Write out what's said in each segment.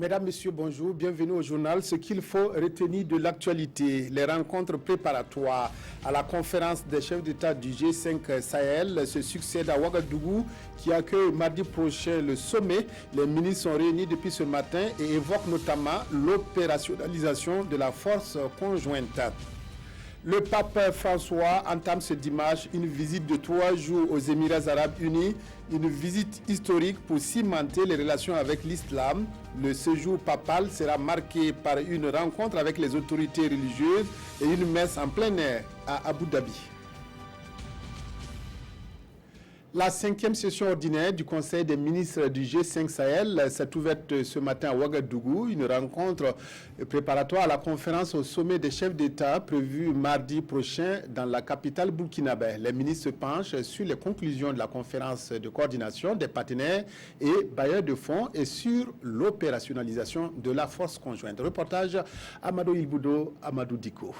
Mesdames, Messieurs, bonjour, bienvenue au journal. Ce qu'il faut retenir de l'actualité, les rencontres préparatoires à la conférence des chefs d'État du G5 Sahel se succèdent à Ouagadougou qui accueille mardi prochain le sommet. Les ministres sont réunis depuis ce matin et évoquent notamment l'opérationnalisation de la force conjointe. Le pape François entame ce dimanche une visite de 3 jours aux Émirats Arabes Unis, une visite historique pour cimenter les relations avec l'islam. Le séjour papal sera marqué par une rencontre avec les autorités religieuses et une messe en plein air à Abu Dhabi. La 5e session ordinaire du Conseil des ministres du G5 Sahel s'est ouverte ce matin à Ouagadougou, une rencontre préparatoire à la conférence au sommet des chefs d'État prévue mardi prochain dans la capitale burkinabé. Les ministres se penchent sur les conclusions de la conférence de coordination des partenaires et bailleurs de fonds et sur l'opérationnalisation de la force conjointe. Reportage Amadou Ilboudo, Amadou Diko.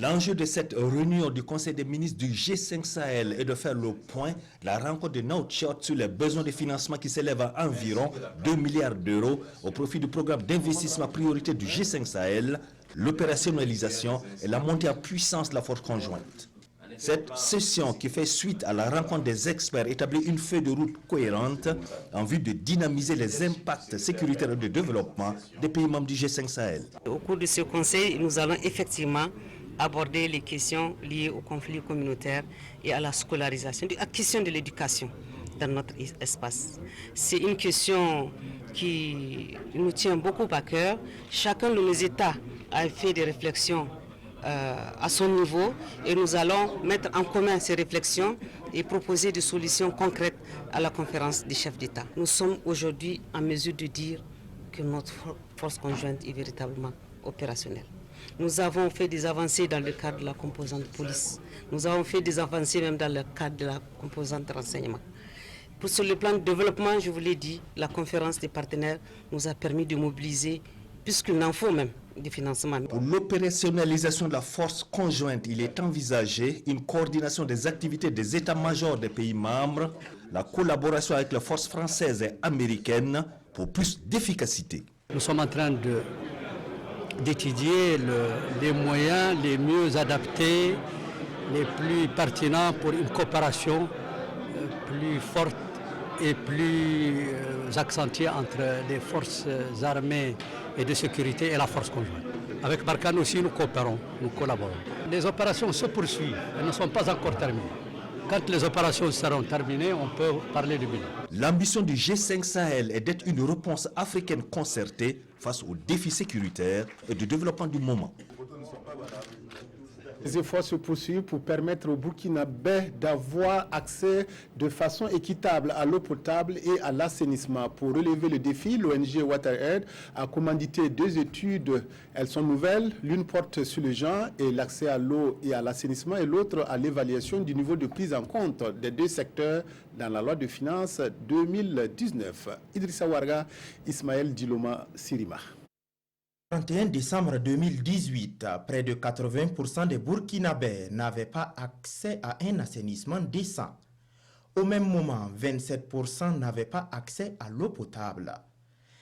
L'enjeu de cette réunion du Conseil des ministres du G5 Sahel est de faire le point, la rencontre de Nouakchott sur les besoins de financement qui s'élèvent à environ 2 milliards d'euros au profit du programme d'investissement prioritaire du G5 Sahel, l'opérationnalisation et la montée en puissance de la force conjointe. Cette session qui fait suite à la rencontre des experts établit une feuille de route cohérente en vue de dynamiser les impacts sécuritaires et de développement des pays membres du G5 Sahel. Au cours de ce conseil, nous allons effectivement aborder les questions liées au conflit communautaire et à la scolarisation, à la question de l'éducation dans notre espace. C'est une question qui nous tient beaucoup à cœur. Chacun de nos États a fait des réflexions à son niveau et nous allons mettre en commun ces réflexions et proposer des solutions concrètes à la conférence des chefs d'État. Nous sommes aujourd'hui en mesure de dire que notre force conjointe est véritablement opérationnelle. Nous avons fait des avancées dans le cadre de la composante police. Nous avons fait des avancées même dans le cadre de la composante renseignement. Sur le plan de développement, je vous l'ai dit, la conférence des partenaires nous a permis de mobiliser, puisqu'il en faut même, des financements. Pour l'opérationnalisation de la force conjointe, il est envisagé une coordination des activités des états-majors des pays membres, la collaboration avec les forces françaises et américaines pour plus d'efficacité. Nous sommes en train d'étudier les moyens les mieux adaptés, les plus pertinents pour une coopération plus forte et plus accentuée entre les forces armées et de sécurité et la force conjointe. Avec Barkhane aussi, nous coopérons, nous collaborons. Les opérations se poursuivent, elles ne sont pas encore terminées. Quand les opérations seront terminées, on peut parler de bilan. L'ambition du G5 Sahel est d'être une réponse africaine concertée face aux défis sécuritaires et de développement du moment. Les efforts se poursuivent pour permettre aux Burkinabés d'avoir accès de façon équitable à l'eau potable et à l'assainissement. Pour relever le défi, l'ONG WaterAid a commandité 2 études. Elles sont nouvelles. L'une porte sur le genre et l'accès à l'eau et à l'assainissement et l'autre à l'évaluation du niveau de prise en compte des 2 secteurs dans la loi de finances 2019. Idrissa Warga, Ismaël Diloma Sirima. 31 décembre 2018, près de 80% des Burkinabés n'avaient pas accès à un assainissement décent. Au même moment, 27% n'avaient pas accès à l'eau potable.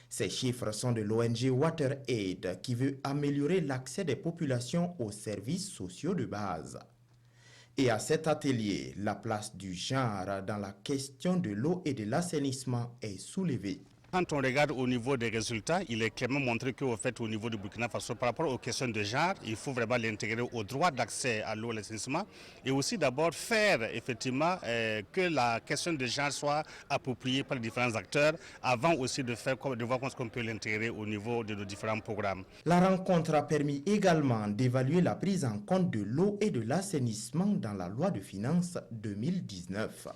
Ces chiffres sont de l'ONG WaterAid qui veut améliorer l'accès des populations aux services sociaux de base. Et à cet atelier, la place du genre dans la question de l'eau et de l'assainissement est soulevée. Quand on regarde au niveau des résultats, il est clairement montré qu'au fait, au niveau du Burkina Faso, par rapport aux questions de genre, il faut vraiment l'intégrer au droit d'accès à l'eau et à l'assainissement et aussi d'abord faire effectivement que la question de genre soit appropriée par les différents acteurs avant aussi de voir comment on peut l'intégrer au niveau de nos différents programmes. La rencontre a permis également d'évaluer la prise en compte de l'eau et de l'assainissement dans la loi de finances 2019.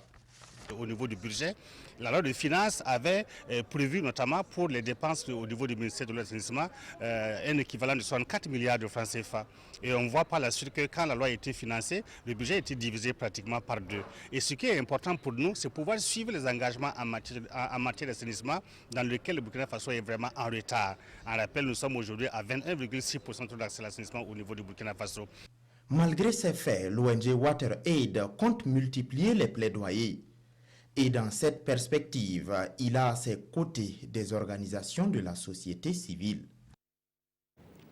Au niveau du budget, la loi de finances avait prévu notamment pour les dépenses au niveau du ministère de l'assainissement un équivalent de 64 milliards de francs CFA. Et on voit par la suite que quand la loi a été financée, le budget a été divisé pratiquement par 2. Et ce qui est important pour nous, c'est pouvoir suivre les engagements en matière d'assainissement dans lequel le Burkina Faso est vraiment en retard. En rappel, nous sommes aujourd'hui à 21,6% d'accès à l'assainissement au niveau du Burkina Faso. Malgré ces faits, l'ONG WaterAid compte multiplier les plaidoyers. Et dans cette perspective, il a à ses côtés des organisations de la société civile.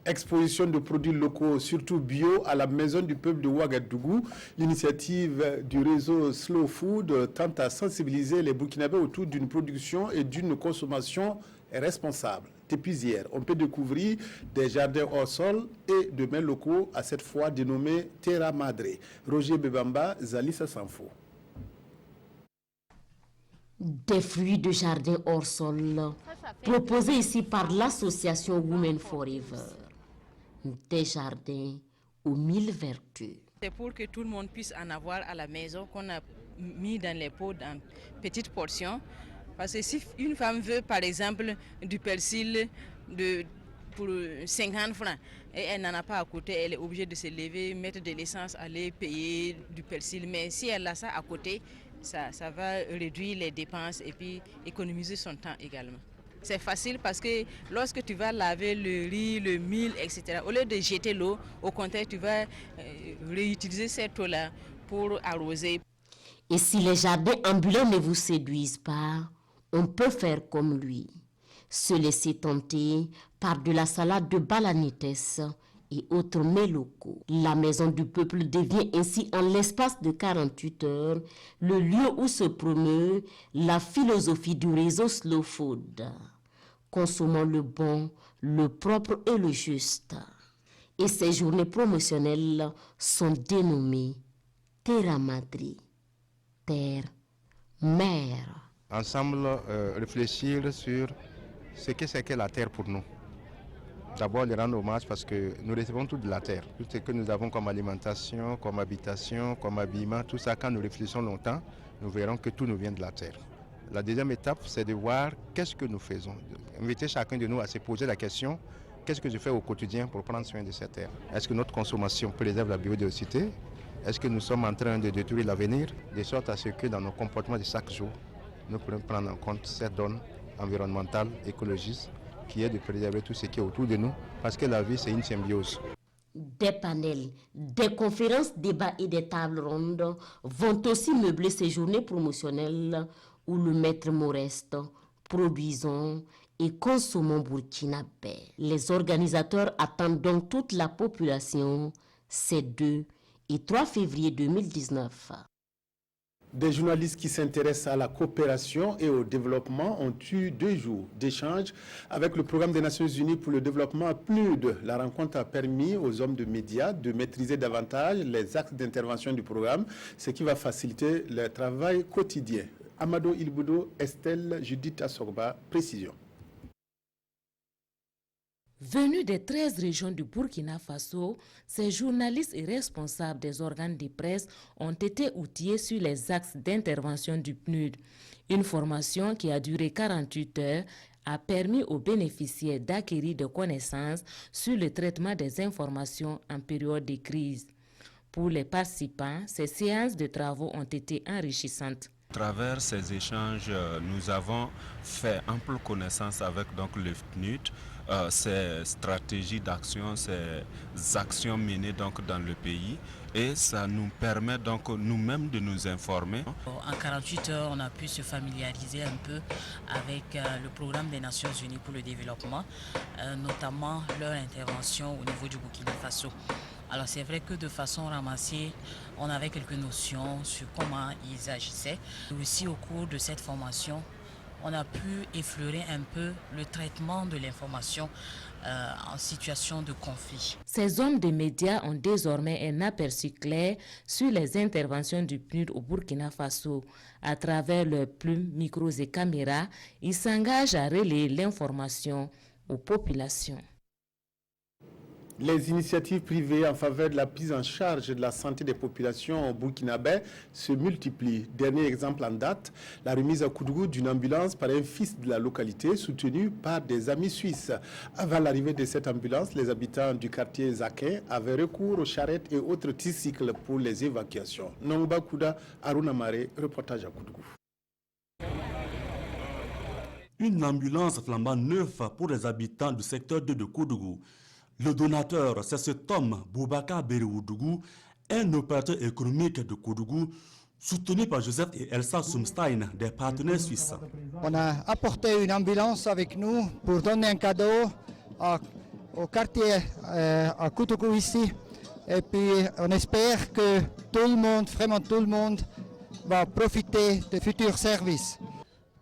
Exposition de produits locaux, surtout bio, à la Maison du Peuple de Ouagadougou. L'initiative du réseau Slow Food tente à sensibiliser les Burkinabés autour d'une production et d'une consommation responsable. Depuis hier, on peut découvrir des jardins hors sol et de mets locaux, à cette fois dénommés Terra Madre. Roger Bebamba, Zalissa Sanfo. Des fruits de jardin hors sol proposés ici par l'association Women Forever. Des jardins aux 1000 vertus. C'est pour que tout le monde puisse en avoir à la maison, qu'on a mis dans les pots dans petites portions. Parce que si une femme veut par exemple du persil pour 50 francs et elle n'en a pas à côté, elle est obligée de se lever, mettre de l'essence, aller payer du persil. Mais si elle a ça à côté, ça va réduire les dépenses et puis économiser son temps également. C'est facile parce que lorsque tu vas laver le riz, le mil, etc., au lieu de jeter l'eau, au contraire, tu vas réutiliser cette eau-là pour arroser. Et si les jardins ambulants ne vous séduisent pas, on peut faire comme lui, se laisser tenter par de la salade de balanetes et autres mets locaux. La Maison du Peuple devient ainsi en l'espace de 48 heures le lieu où se promeut la philosophie du réseau Slow Food. Consommons le bon, le propre et le juste. Et ces journées promotionnelles sont dénommées Terra Madre, terre, mère. Ensemble, réfléchir sur ce que c'est que la terre pour nous. D'abord, lui rendre hommage parce que nous recevons tout de la terre. Tout ce que nous avons comme alimentation, comme habitation, comme habillement, tout ça, quand nous réfléchissons longtemps, nous verrons que tout nous vient de la terre. La deuxième étape, c'est de voir qu'est-ce que nous faisons. Inviter chacun de nous à se poser la question, qu'est-ce que je fais au quotidien pour prendre soin de cette terre? Est-ce que notre consommation préserve la biodiversité? Est-ce que nous sommes en train de détruire l'avenir? De sorte à ce que dans nos comportements de chaque jour, nous pourrions prendre en compte cette donne environnementale, écologiste, qui est de préserver tout ce qui est autour de nous, parce que la vie, c'est une symbiose. Des panels, des conférences, débats et des tables rondes vont aussi meubler ces journées promotionnelles où le maître mot reste, produisons et consommons burkinabé. Les organisateurs attendent donc toute la population ces 2 et 3 février 2019. Des journalistes qui s'intéressent à la coopération et au développement ont eu 2 jours d'échange avec le Programme des Nations Unies pour le développement PNUD. La rencontre a permis aux hommes de médias de maîtriser davantage les axes d'intervention du programme, ce qui va faciliter leur travail quotidien. Amado Ilboudo, Estelle Judith Assorba, précision. Venus des 13 régions du Burkina Faso, ces journalistes et responsables des organes de presse ont été outillés sur les axes d'intervention du PNUD. Une formation qui a duré 48 heures a permis aux bénéficiaires d'acquérir des connaissances sur le traitement des informations en période de crise. Pour les participants, ces séances de travaux ont été enrichissantes. À travers ces échanges, nous avons fait ample connaissance avec donc, le PNUD, ces stratégies d'action, ces actions menées donc, dans le pays, et ça nous permet donc nous-mêmes de nous informer. En 48 heures, on a pu se familiariser un peu avec le programme des Nations Unies pour le développement, notamment leur intervention au niveau du Burkina Faso. Alors c'est vrai que de façon ramassée, on avait quelques notions sur comment ils agissaient. Et aussi au cours de cette formation, on a pu effleurer un peu le traitement de l'information en situation de conflit. Ces hommes des médias ont désormais un aperçu clair sur les interventions du PNUD au Burkina Faso. À travers leurs plumes, micros et caméras, ils s'engagent à relayer l'information aux populations. Les initiatives privées en faveur de la prise en charge de la santé des populations au burkinabé se multiplient. Dernier exemple en date, la remise à Koudougou d'une ambulance par un fils de la localité soutenu par des amis suisses. Avant l'arrivée de cette ambulance, les habitants du quartier Zakin avaient recours aux charrettes et autres tricycles pour les évacuations. Nongba Kouda, Aruna Mare, reportage à Koudougou. Une ambulance flambant neuve pour les habitants du secteur 2 de Koudougou. Le donateur, c'est cet homme, Boubacar Bereoudougou, un opérateur économique de Koudougou. Soutenus par Joseph et Elsa Sumstein, des partenaires suisses. On a apporté une ambulance avec nous pour donner un cadeau au quartier à Koutoukou ici. Et puis on espère que tout le monde, vraiment tout le monde, va profiter des futurs services.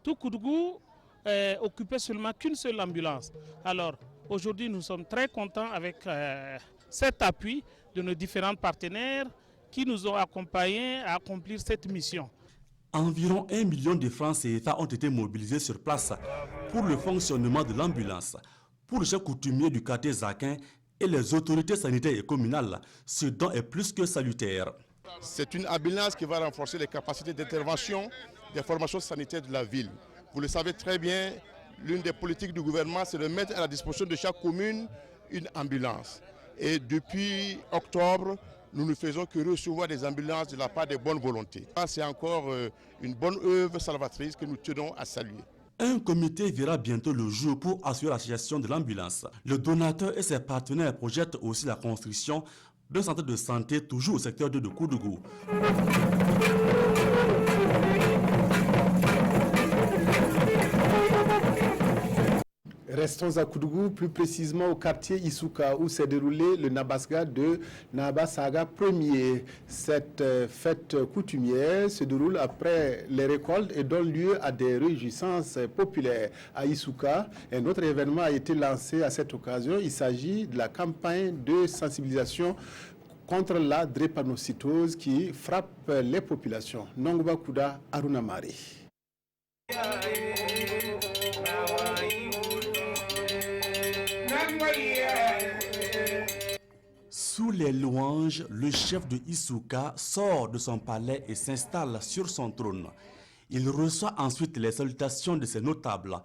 Tout Koutoukou occupait seulement qu'une seule ambulance. Alors aujourd'hui nous sommes très contents avec cet appui de nos différents partenaires qui nous ont accompagnés à accomplir cette mission. Environ 1 million de francs CFA ont été mobilisés sur place pour le fonctionnement de l'ambulance. Pour le chef coutumier du quartier Zaquin et les autorités sanitaires et communales, ce don est plus que salutaire. C'est une ambulance qui va renforcer les capacités d'intervention des formations sanitaires de la ville. Vous le savez très bien, l'une des politiques du gouvernement, c'est de mettre à la disposition de chaque commune une ambulance. Et depuis octobre, nous ne faisons que recevoir des ambulances de la part des bonnes volontés. C'est encore une bonne œuvre salvatrice que nous tenons à saluer. Un comité verra bientôt le jour pour assurer la gestion de l'ambulance. Le donateur et ses partenaires projettent aussi la construction d'un centre de santé toujours au secteur de Koudougou. Restons à Koudougou, plus précisément au quartier Isuka, où s'est déroulé le Nabasga de Nabasaga Ier. Cette fête coutumière se déroule après les récoltes et donne lieu à des réjouissances populaires. À Isuka, un autre événement a été lancé à cette occasion. Il s'agit de la campagne de sensibilisation contre la drépanocytose qui frappe les populations. Nongba Kouda Arunamari. Sous les louanges, le chef de Isuka sort de son palais et s'installe sur son trône. Il reçoit ensuite les salutations de ses notables.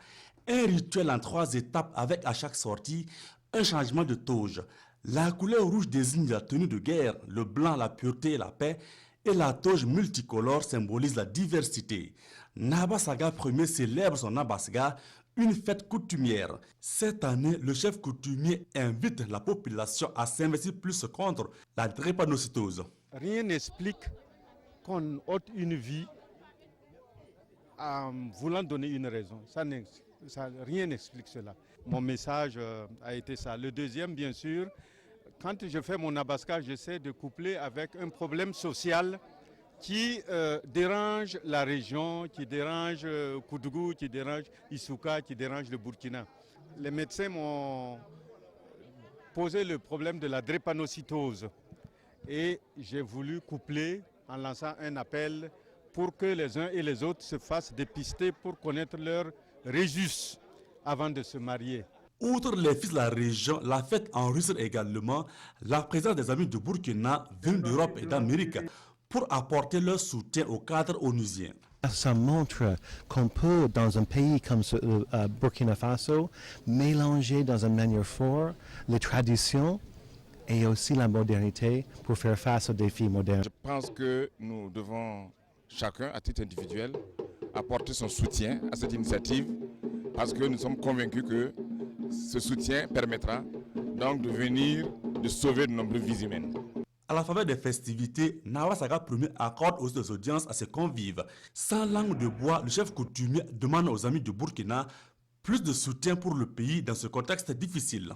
Un rituel en 3 étapes avec à chaque sortie un changement de toge. La couleur rouge désigne la tenue de guerre, le blanc la pureté et la paix, et la toge multicolore symbolise la diversité. Nabasaga Ier célèbre son Nabasga, une fête coutumière. Cette année, le chef coutumier invite la population à s'investir plus contre la drépanocytose. Rien n'explique qu'on ôte une vie en voulant donner une raison. Rien n'explique cela. Mon message a été ça. Le deuxième, bien sûr, quand je fais mon Nabasga, j'essaie de coupler avec un problème social qui dérange la région, qui dérange Koudougou, qui dérange Isuka, qui dérange le Burkina. Les médecins m'ont posé le problème de la drépanocytose et j'ai voulu coupler en lançant un appel pour que les uns et les autres se fassent dépister pour connaître leur registre avant de se marier. Outre les fils de la région, la fête enregistre également la présence des amis du Burkina venus d'Europe et d'Amérique pour apporter leur soutien au cadre onusien. Ça montre qu'on peut, dans un pays comme Burkina Faso, mélanger dans une manière forte les traditions et aussi la modernité pour faire face aux défis modernes. Je pense que nous devons, chacun à titre individuel, apporter son soutien à cette initiative parce que nous sommes convaincus que ce soutien permettra donc de sauver de nombreuses vies humaines. À la faveur des festivités, Nabasaga Ier accorde aussi des audiences à ses convives. Sans langue de bois, le chef coutumier demande aux amis du Burkina plus de soutien pour le pays dans ce contexte difficile.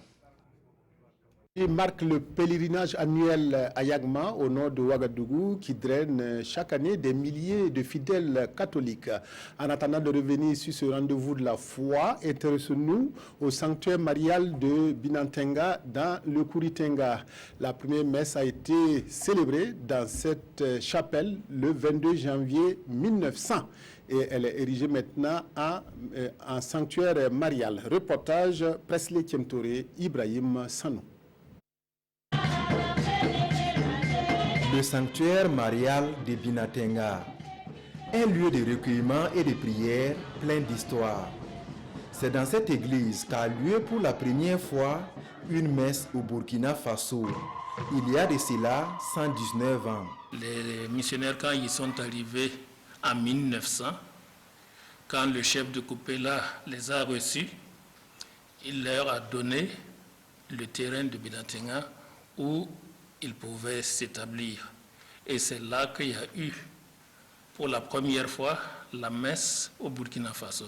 Il marque le pèlerinage annuel à Yagma, au nord de Ouagadougou, qui draine chaque année des milliers de fidèles catholiques. En attendant de revenir sur ce rendez-vous de la foi, intéressons-nous au sanctuaire marial de Binantenga dans le Kouritenga. La première messe a été célébrée dans cette chapelle le 22 janvier 1900 et elle est érigée maintenant en sanctuaire marial. Reportage Presley Kiemtore, Ibrahim Sanou. Le sanctuaire marial de Binatenga, un lieu de recueillement et de prière plein d'histoire. C'est dans cette église qu'a lieu pour la première fois une messe au Burkina Faso, il y a de cela 119 ans. Les missionnaires, quand ils sont arrivés en 1900, quand le chef de Kupela les a reçus, il leur a donné le terrain de Binatenga où ils pouvaient s'établir. Et c'est là qu'il y a eu pour la première fois la messe au Burkina Faso,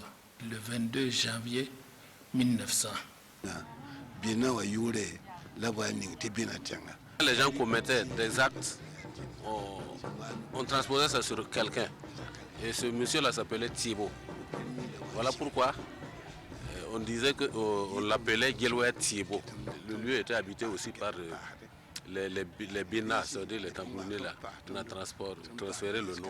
le 22 janvier 1900. Les gens commettaient des actes, on transposait ça sur quelqu'un. Et ce monsieur-là s'appelait Thibaut. Voilà pourquoi on disait qu'on l'appelait Guélouet Thibaut. Le lieu était habité aussi par les Bina, c'est-à-dire les tambournés là. On a transféré le nom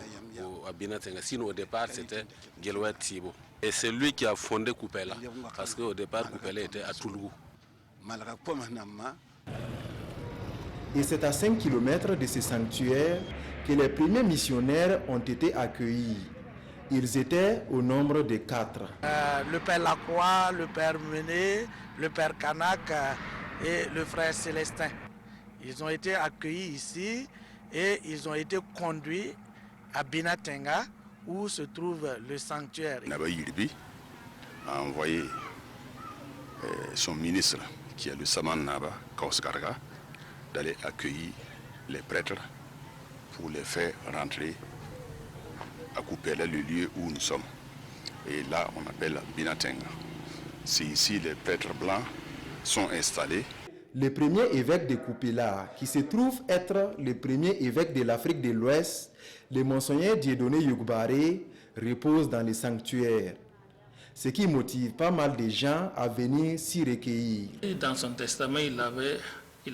à Bina Tenga. Sinon au départ c'était Guélouet Thibaut. Et c'est lui qui a fondé Koupela. Parce qu'au départ Koupela était à Toulou. Et c'est à 5 km de ce sanctuaire que les premiers missionnaires ont été accueillis. Ils étaient au nombre de 4. Le père Lacroix, le père Mené, le père Kanak et le frère Célestin. Ils ont été accueillis ici et ils ont été conduits à Binatenga où se trouve le sanctuaire. Naba Yirbi a envoyé son ministre, qui est le Saman Naba Kaoskarga, d'aller accueillir les prêtres pour les faire rentrer à Koupela, le lieu où nous sommes. Et là, on appelle Binatenga. C'est ici les prêtres blancs sont installés. Le premier évêque de Koupela, qui se trouve être le premier évêque de l'Afrique de l'Ouest, le monseigneur Dieudonné Yougbaré, repose dans le sanctuaire. Ce qui motive pas mal de gens à venir s'y recueillir. Et dans son testament, il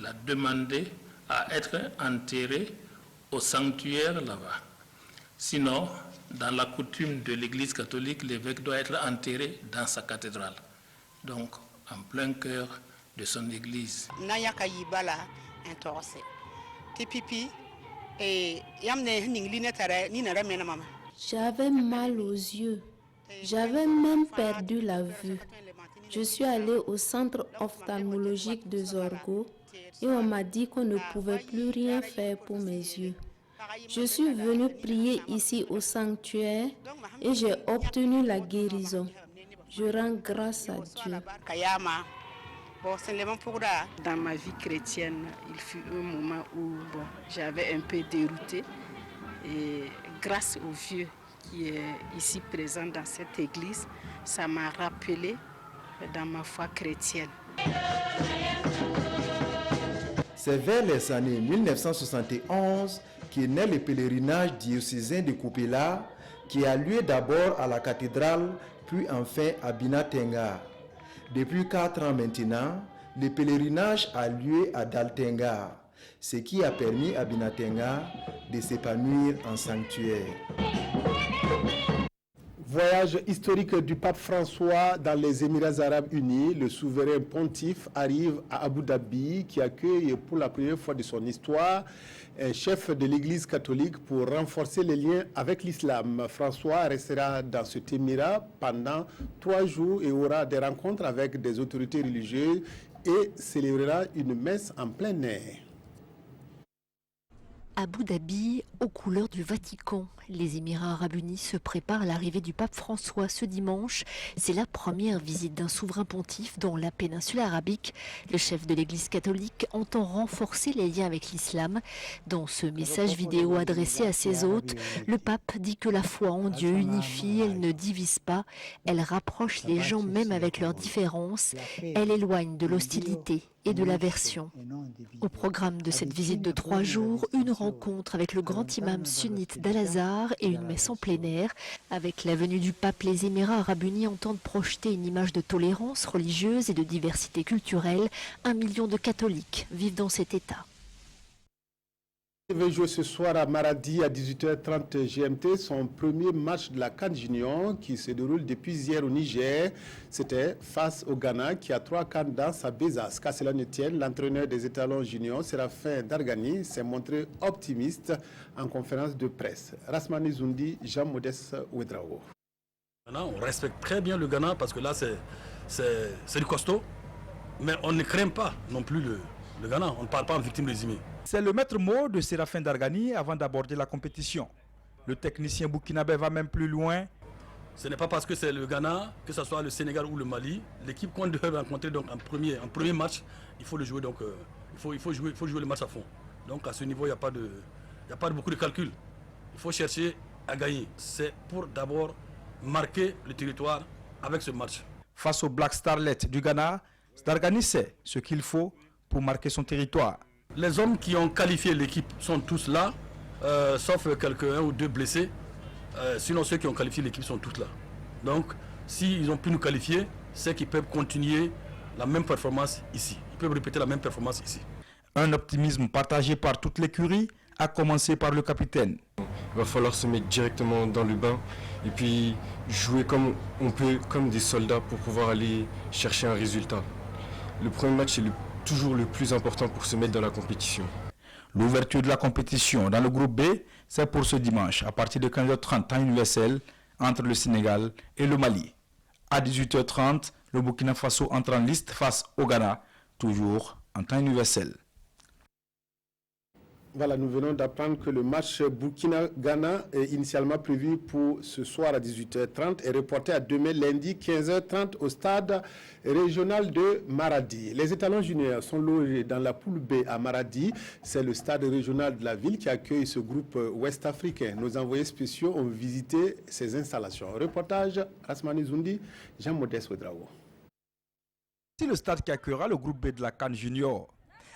a demandé à être enterré au sanctuaire là-bas. Sinon, dans la coutume de l'Église catholique, l'évêque doit être enterré dans sa cathédrale, donc en plein cœur de son église. J'avais mal aux yeux. J'avais même perdu la vue. Je suis allée au centre ophtalmologique de Zorgo et on m'a dit qu'on ne pouvait plus rien faire pour mes yeux. Je suis venue prier ici au sanctuaire et j'ai obtenu la guérison. Je rends grâce à Dieu. Dans ma vie chrétienne, il fut un moment où j'avais un peu dérouté. Et grâce au vieux qui est ici présent dans cette église, ça m'a rappelé dans ma foi chrétienne. C'est vers les années 1971 qu'est né le pèlerinage diocésain de Koupela, qui a lieu d'abord à la cathédrale, puis enfin à Binatenga. Depuis 4 ans maintenant, le pèlerinage a lieu à Daltenga, ce qui a permis à Binatenga de s'épanouir en sanctuaire. Voyage historique du pape François dans les Émirats arabes unis. Le souverain pontife arrive à Abu Dhabi, qui accueille pour la première fois de son histoire un chef de l'Église catholique pour renforcer les liens avec l'islam. François restera dans cet émirat pendant 3 jours et aura des rencontres avec des autorités religieuses et célébrera une messe en plein air. Abu Dhabi, aux couleurs du Vatican. Les Émirats arabes unis se préparent à l'arrivée du pape François ce dimanche. C'est la première visite d'un souverain pontife dans la péninsule arabique. Le chef de l'Église catholique entend renforcer les liens avec l'islam. Dans ce message vidéo adressé à ses hôtes, le pape dit que la foi en Dieu unifie, elle ne divise pas, elle rapproche les gens même avec leurs différences, elle éloigne de l'hostilité et de l'aversion. Au programme de cette visite de 3 jours, une rencontre avec le grand imam sunnite d'Al-Azhar et une messe en plein air. Avec la venue du pape, les Émirats arabes unis entendent projeter une image de tolérance religieuse et de diversité culturelle. 1 million de catholiques vivent dans cet État. Il va jouer ce soir à Maradi à 18h30 GMT son premier match de la CAN Junior qui se déroule depuis hier au Niger. C'était face au Ghana qui a 3 CAN dans sa besace. Qu'à cela ne tienne, l'entraîneur des étalons juniors, Séraphin Dargani, s'est montré optimiste en conférence de presse. Rasmani Zundi, Jean-Modeste Ouedrao. On respecte très bien le Ghana parce que là c'est du costaud, mais on ne craint pas non plus le Ghana, on ne parle pas en victime résumée. C'est le maître mot de Séraphin Dargani avant d'aborder la compétition. Le technicien burkinabé va même plus loin. Ce n'est pas parce que c'est le Ghana, que ce soit le Sénégal ou le Mali, l'équipe qu'on devait rencontrer donc en premier match, il faut le jouer donc il faut jouer le match à fond. Donc à ce niveau, il n'y a pas beaucoup de calcul. Il faut chercher à gagner. C'est pour d'abord marquer le territoire avec ce match. Face au Black Starlet du Ghana, Dargani sait ce qu'il faut pour marquer son territoire. Les hommes qui ont qualifié l'équipe sont tous là, sauf un ou deux blessés. Sinon, ceux qui ont qualifié l'équipe sont tous là. Donc, s'ils ont pu nous qualifier, c'est qu'ils peuvent continuer la même performance ici. Ils peuvent répéter la même performance ici. Un optimisme partagé par toute l'écurie, à commencer par le capitaine. Il va falloir se mettre directement dans le bain et puis jouer comme on peut, comme des soldats pour pouvoir aller chercher un résultat. Le premier match est toujours le plus important pour se mettre dans la compétition. L'ouverture de la compétition dans le groupe B, c'est pour ce dimanche à partir de 15h30 temps universel entre le Sénégal et le Mali. À 18h30, le Burkina Faso entre en liste face au Ghana, toujours en temps universel. Voilà, nous venons d'apprendre que le match Burkina-Ghana est initialement prévu pour ce soir à 18h30 et reporté à demain lundi 15h30 au stade régional de Maradi. Les étalons juniors sont logés dans la poule B à Maradi. C'est le stade régional de la ville qui accueille ce groupe ouest-africain. Nos envoyés spéciaux ont visité ces installations. Reportage Asmani Zoundi, Jean-Modeste Ouedraogo. C'est le stade qui accueillera le groupe B de la CAN Junior.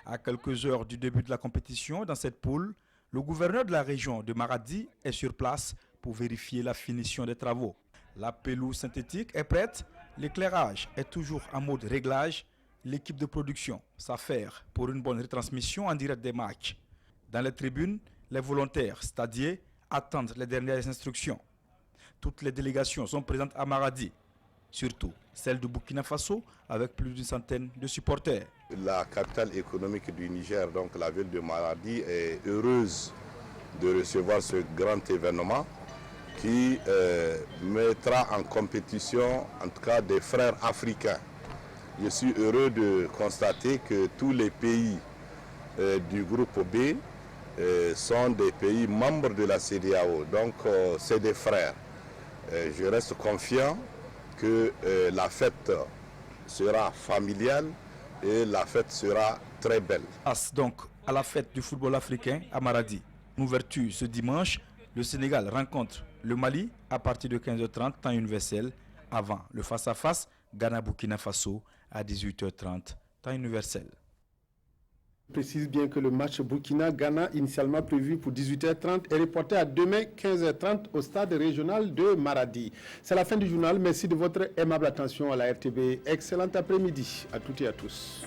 À quelques heures du début de la compétition, dans cette poule, le gouverneur de la région de Maradi est sur place pour vérifier la finition des travaux. La pelouse synthétique est prête, l'éclairage est toujours en mode réglage, l'équipe de production s'affaire pour une bonne retransmission en direct des matchs. Dans les tribunes, les volontaires stadiers attendent les dernières instructions. Toutes les délégations sont présentes à Maradi, surtout celle du Burkina Faso avec plus d'une centaine de supporters. La capitale économique du Niger, donc la ville de Maradi, est heureuse de recevoir ce grand événement qui mettra en compétition, en tout cas, des frères africains. Je suis heureux de constater que tous les pays du groupe B sont des pays membres de la CEDEAO, donc c'est des frères. Je reste confiant que la fête sera familiale et la fête sera très belle. Donc à la fête du football africain à Maradi. Ouverture ce dimanche, le Sénégal rencontre le Mali à partir de 15h30 temps universel, avant le face-à-face Ghana-Burkina Faso à 18h30 temps universel. Je précise bien que le match Burkina-Ghana, initialement prévu pour 18h30, est reporté à demain 15h30 au stade régional de Maradi. C'est la fin du journal. Merci de votre aimable attention à la RTB. Excellent après-midi à toutes et à tous.